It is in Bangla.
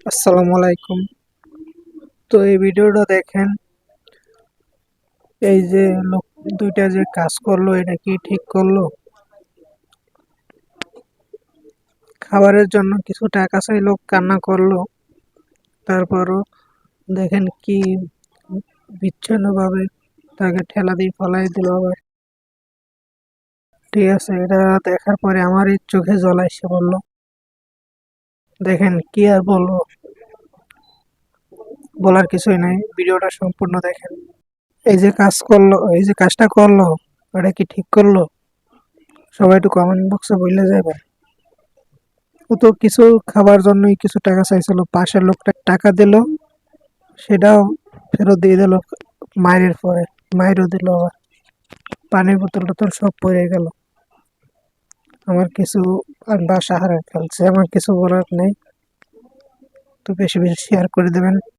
আসসালামু আলাইকুম। তো এই ভিডিওটা দেখেন, এই যে লোক দুইটা যে কাজ করলো এটা কি ঠিক করলো? খাবারের জন্য কিছু টাকা চাইলো, কান্না করলো, তারপরও দেখেন কি বিচ্ছিন্ন ভাবে তাকে ঠেলা দিয়ে ফলাই দিল আবার। ঠিক আছে, এটা দেখার পরে আমারই চোখে জল এসে বললো। দেখেন কি আর বলবো, বলার কিছুই নাই, ভিডিওটা সম্পূর্ণ দেখেন। এই যে কাজ করলো, এই যে কাজটা করলো, এটা কি ঠিক করলো? সবাই একটু কমেন্ট বক্সে বলে যাবেন। ও তো কিছু খাবার জন্যই কিছু টাকা চাইছিল, পাশের লোকটা টাকা দিল, সেটাও ফেরত দিয়ে দিল। মায়ের পরে মায়েরও দিল আবার, পানির বোতল টোতল সব পড়ে গেল। আমার কিছু বাসা হারায় ফেলছে, আমার কিছু বলার নেই। তো বেশি বেশি শেয়ার করে দেবেন।